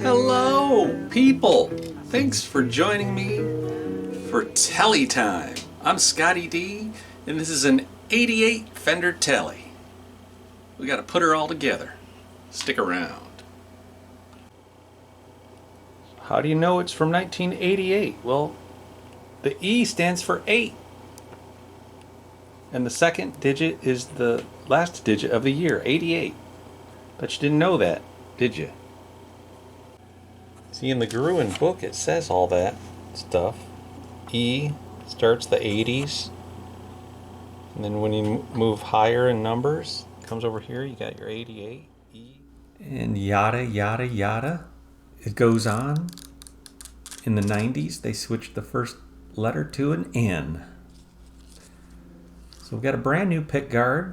Hello, people! Thanks for joining me for Tele Time. I'm Scotty D, and this is an '88 Fender Tele. We gotta put her all together. Stick around. How do you know it's from 1988? Well, the E stands for 8. And the second digit is the last digit of the year, 88. Bet you didn't know that, did you? See, in the Gruen book it says all that stuff. E starts the 80s. And then when you move higher in numbers, it comes over here, you got your 88, E. And yada, yada, yada. It goes on. In the 90s, they switched the first letter to an N. So we've got a brand new pick guard.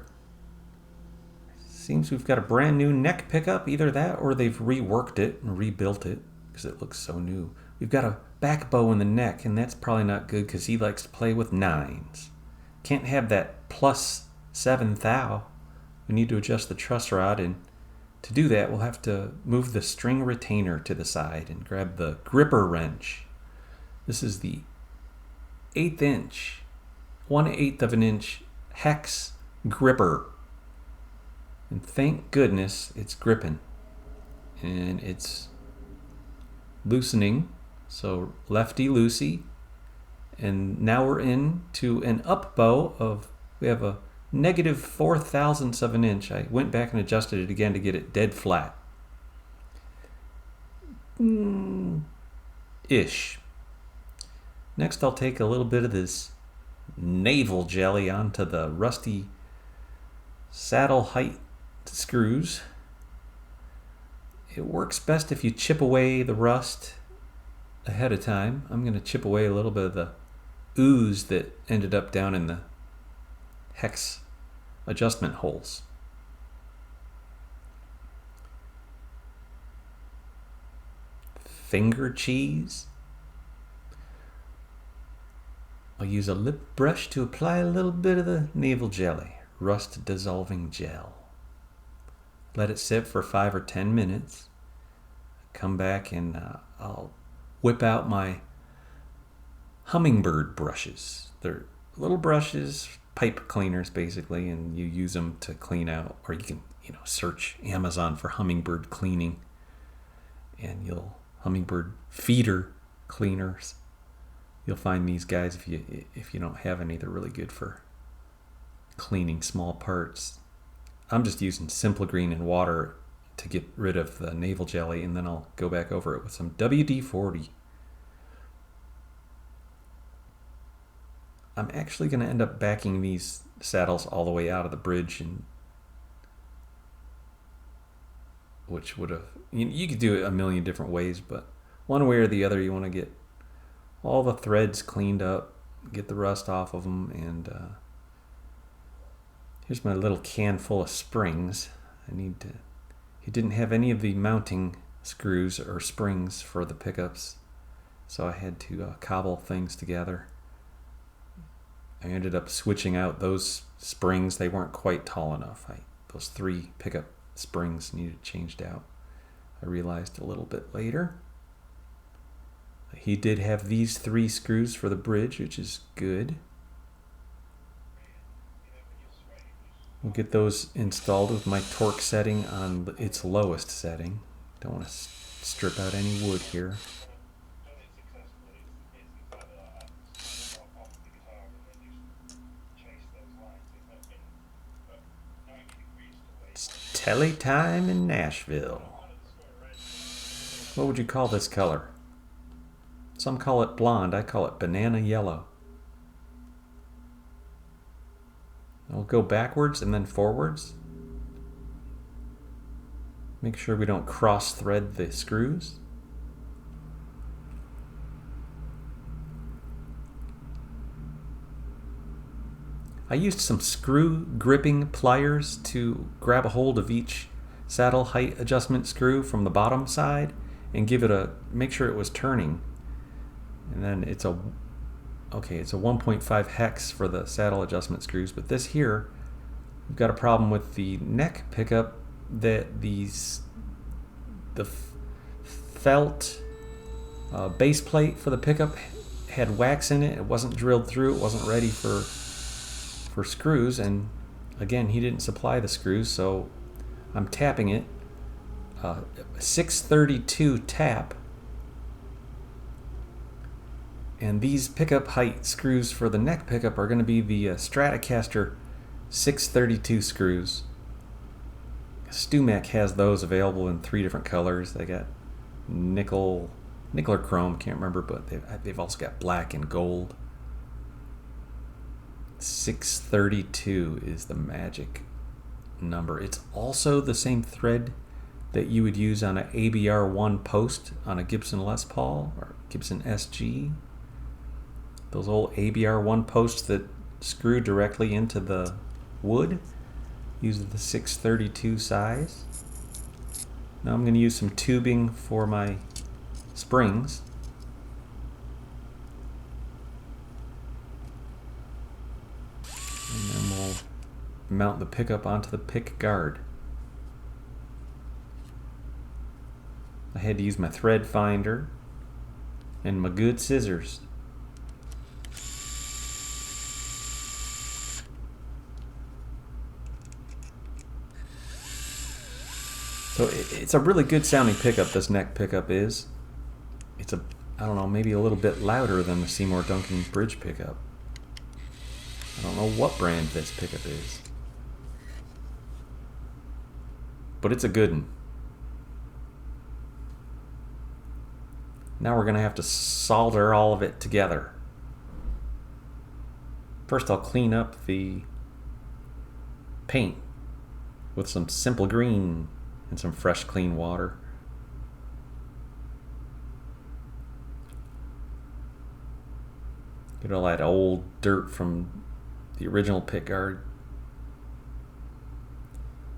Seems we've got a brand new neck pickup, either that or they've reworked it and rebuilt it because it looks so new. We've got a back bow in the neck, and that's probably not good because he likes to play with 9s. Can't have that +7 thou. We need to adjust the truss rod, and to do that we'll have to move the string retainer to the side and grab the gripper wrench. This is the 1/8 inch, 1/8 of an inch hex gripper. And thank goodness it's gripping. And it's loosening. So lefty loosey. And now we're into an up bow of, we have a -4 thousandths of an inch. I went back and adjusted it again to get it dead flat. Ish. Next I'll take a little bit of this navel jelly onto the rusty saddle height screws. It works best if you chip away the rust ahead of time. I'm going to chip away a little bit of the ooze that ended up down in the hex adjustment holes. Finger cheese. I'll use a lip brush to apply a little bit of the navel jelly, rust dissolving gel. Let it sit for 5 or 10 minutes. Come back and I'll whip out my hummingbird brushes. They're little brushes, pipe cleaners basically, and you use them to clean out, or you can, search Amazon for hummingbird cleaning, and hummingbird feeder cleaners. You'll find these guys if you don't have any. They're really good for cleaning small parts. I'm just using Simple Green and water to get rid of the navel jelly, and then I'll go back over it with some WD-40. I'm actually going to end up backing these saddles all the way out of the bridge, and which would have, you could do it a million different ways, but one way or the other you want to get all the threads cleaned up, get the rust off of them, and here's my little can full of springs. He didn't have any of the mounting screws or springs for the pickups, so I had to cobble things together. I ended up switching out those springs. They weren't quite tall enough. Those 3 pickup springs needed changed out. I realized a little bit later. He did have these 3 screws for the bridge, which is good. We'll get those installed with my torque setting on its lowest setting. Don't want to strip out any wood here. It's Tele time in Nashville. What would you call this color? Some call it blonde. I call it banana yellow. I'll go backwards and then forwards. Make sure we don't cross thread the screws. I used some screw gripping pliers to grab a hold of each saddle height adjustment screw from the bottom side and give it make sure it was turning. And then it's a okay, it's a 1.5 hex for the saddle adjustment screws, but this here, we've got a problem with the neck pickup that the felt base plate for the pickup had wax in it. It wasn't drilled through. It wasn't ready for screws, and again, he didn't supply the screws, so I'm tapping it. 632 tap, and these pickup height screws for the neck pickup are going to be the Stratocaster 632 screws. StewMac has those available in 3 different colors. They got nickel or chrome, can't remember, but they've also got black and gold. 632 is the magic number. It's also the same thread that you would use on an ABR1 post on a Gibson Les Paul or Gibson SG. Those old ABR1 posts that screw directly into the wood use the 632 size. Now I'm going to use some tubing for my springs. And then we'll mount the pickup onto the pick guard. I had to use my thread finder and my good scissors. So it's a really good sounding pickup, this neck pickup is. It's I don't know, maybe a little bit louder than the Seymour Duncan bridge pickup. I don't know what brand this pickup is, but it's a good one. Now we're going to have to solder all of it together. First I'll clean up the paint with some Simple Green and some fresh clean water. Get all that old dirt from the original pickguard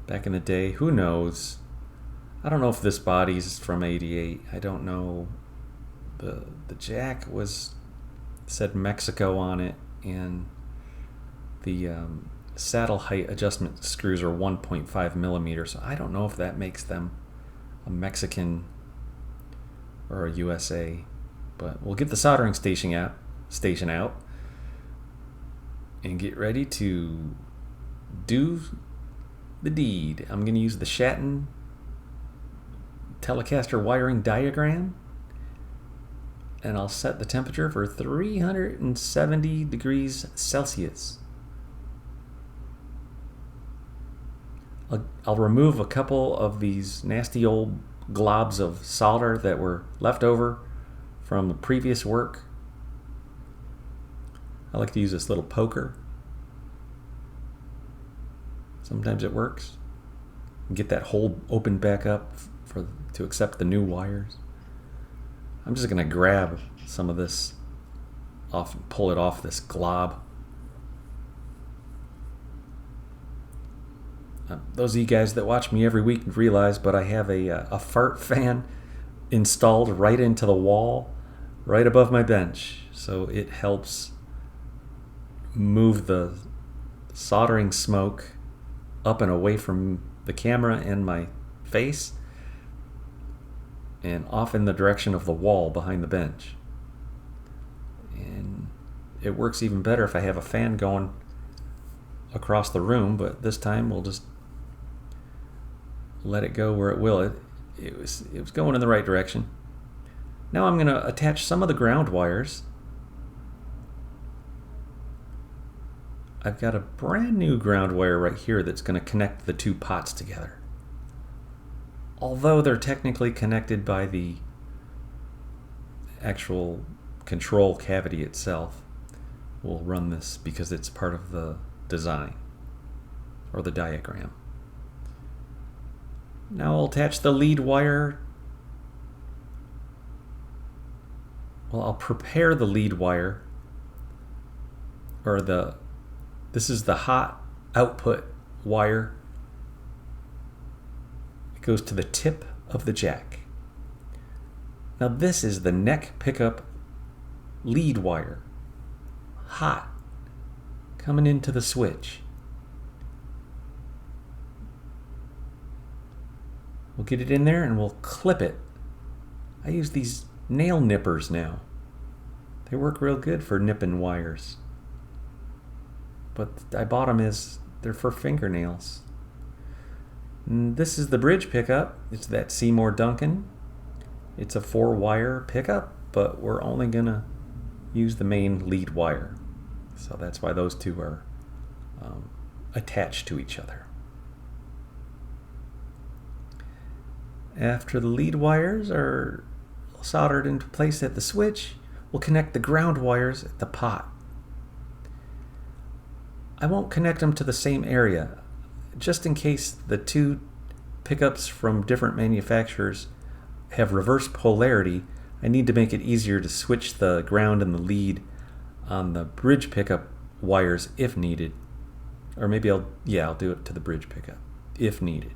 back in the day. Who knows? I don't know if this body's from '88. I don't know. The jack said Mexico on it, and the saddle height adjustment screws are 1.5 millimeters. So I don't know if that makes them a Mexican or a USA. But we'll get the soldering station out and get ready to do the deed. I'm going to use the Shatton Telecaster wiring diagram, and I'll set the temperature for 370 degrees Celsius. I'll remove a couple of these nasty old globs of solder that were left over from the previous work. I like to use this little poker. Sometimes it works. Get that hole opened back up to accept the new wires. I'm just going to grab some of this off and pull it off this glob. Those of you guys that watch me every week realize, but I have a fart fan installed right into the wall, right above my bench. So it helps move the soldering smoke up and away from the camera and my face and off in the direction of the wall behind the bench. And it works even better if I have a fan going across the room, but this time we'll just let it go where it will. It was going in the right direction. Now I'm going to attach some of the ground wires. I've got a brand new ground wire right here that's going to connect the two pots together. Although they're technically connected by the actual control cavity itself, we'll run this because it's part of the design or the diagram. Now I'll attach the lead wire. Well, I'll prepare the lead wire, or this is the hot output wire. It goes to the tip of the jack. Now this is the neck pickup lead wire. hot coming into the switch. We'll get it in there and we'll clip it. I use these nail nippers now. They work real good for nipping wires. But I bought them as they're for fingernails. And this is the bridge pickup. It's that Seymour Duncan. It's a 4-wire pickup, but we're only gonna use the main lead wire. So that's why those two are attached to each other. After the lead wires are soldered into place at the switch, we'll connect the ground wires at the pot. I won't connect them to the same area, just in case the two pickups from different manufacturers have reverse polarity. I need to make it easier to switch the ground and the lead on the bridge pickup wires if needed. Or maybe I'll do it to the bridge pickup if needed.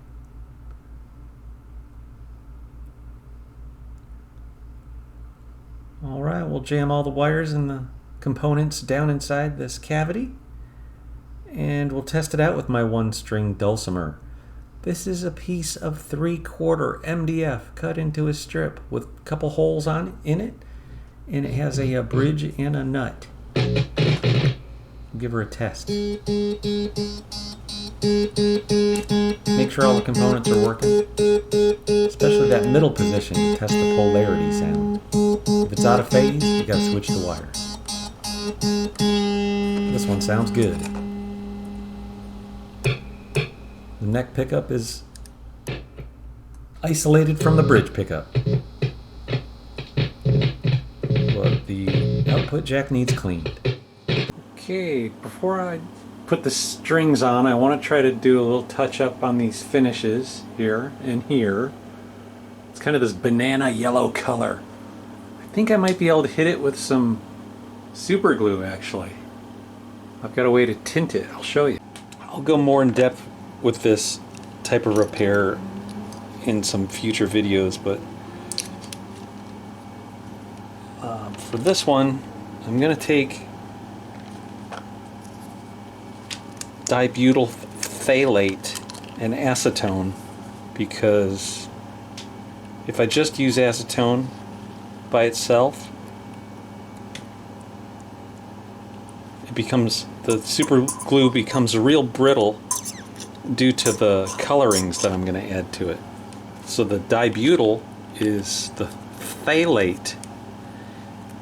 All right, we'll jam all the wires and the components down inside this cavity, and we'll test it out with my 1-string dulcimer. This is a piece of 3/4 MDF cut into a strip with a couple holes in it, and it has a bridge and a nut. We'll give her a test. Make sure all the components are working, especially that middle position to test the polarity sound. If it's out of phase, you gotta switch the wires. This one sounds good. The neck pickup is isolated from the bridge pickup, but the output jack needs cleaned. Okay, before I put the strings on, I want to try to do a little touch up on these finishes here and here. It's kind of this banana yellow color. I think I might be able to hit it with some super glue actually. I've got a way to tint it, I'll show you. I'll go more in depth with this type of repair in some future videos, but for this one I'm going to take dibutyl phthalate and acetone, because if I just use acetone by itself, the super glue becomes real brittle due to the colorings that I'm going to add to it. So the dibutyl is the phthalate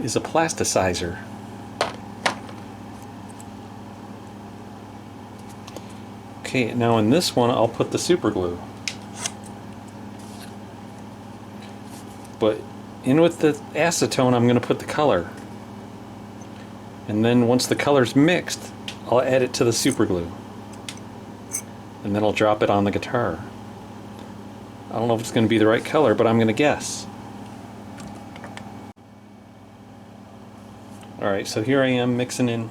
is a plasticizer. Okay, now in this one I'll put the super glue. But in with the acetone I'm going to put the color. And then once the color's mixed, I'll add it to the super glue. And then I'll drop it on the guitar. I don't know if it's going to be the right color, but I'm going to guess. Alright, so here I am mixing in.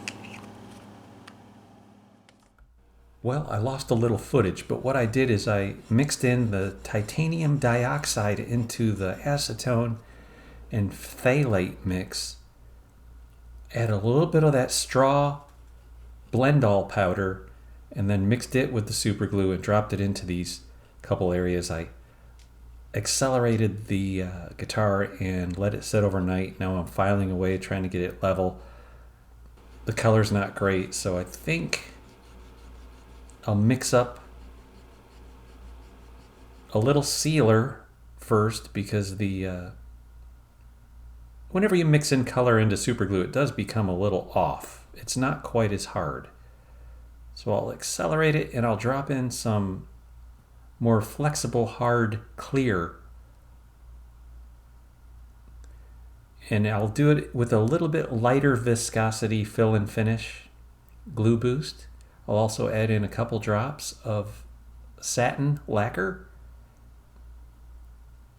Well, I lost a little footage, but what I did is I mixed in the titanium dioxide into the acetone and phthalate mix. Add a little bit of that straw blend-all powder, and then mixed it with the super glue and dropped it into these couple areas. I accelerated the guitar and let it sit overnight. Now I'm filing away trying to get it level. The color's not great, so I think I'll mix up a little sealer first, because whenever you mix in color into super glue, it does become a little off. It's not quite as hard. So I'll accelerate it and I'll drop in some more flexible, hard clear. And I'll do it with a little bit lighter viscosity fill and finish glue boost. I'll also add in a couple drops of satin lacquer.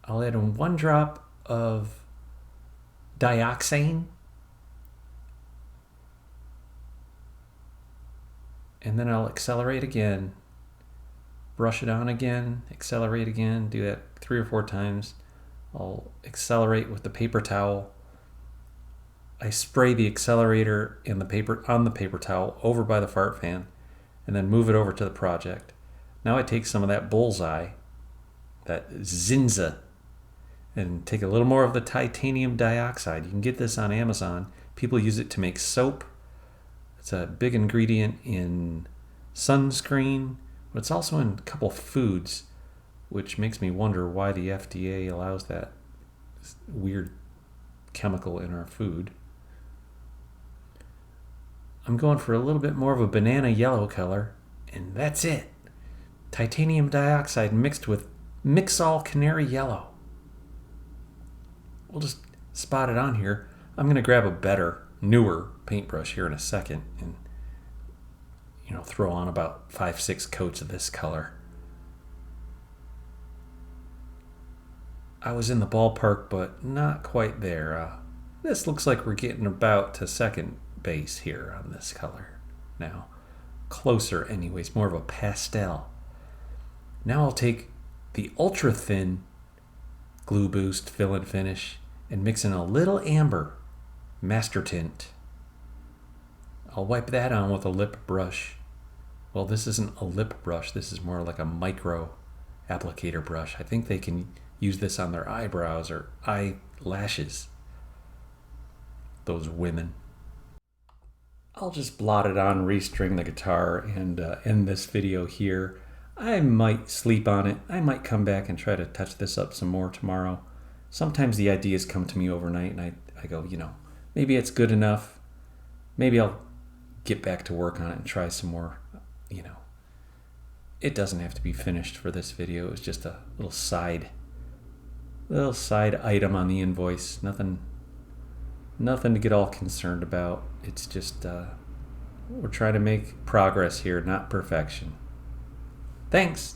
I'll add in 1 drop of dioxane. And then I'll accelerate again, brush it on again, accelerate again, do that 3 or 4 times. I'll accelerate with the paper towel. I spray the accelerator and the paper on the paper towel over by the fart fan and then move it over to the project. Now I take some of that bullseye, that Zinza, and take a little more of the titanium dioxide. You can get this on Amazon. People use it to make soap. It's a big ingredient in sunscreen, but it's also in a couple foods, which makes me wonder why the FDA allows that weird chemical in our food. I'm going for a little bit more of a banana yellow color, and that's it. Titanium dioxide mixed with Mixol Canary Yellow. We'll just spot it on here. I'm going to grab a better, newer paintbrush here in a second and throw on about 5-6 coats of this color. I was in the ballpark, but not quite there. This looks like we're getting about to second base here on this color now. Closer anyways, more of a pastel. Now I'll take the ultra thin Glue Boost Fill and Finish and mix in a little amber master tint. I'll wipe that on with a lip brush. Well, this isn't a lip brush, this is more like a micro applicator brush. I think they can use this on their eyebrows or eyelashes. Those women. I'll just blot it on, restring the guitar, and end this video here. I might sleep on it. I might come back and try to touch this up some more tomorrow. Sometimes the ideas come to me overnight and I go, maybe it's good enough. Maybe I'll get back to work on it and try some more. It doesn't have to be finished for this video. It was just a little side item on the invoice. Nothing to get all concerned about. It's just we're trying to make progress here, not perfection. Thanks.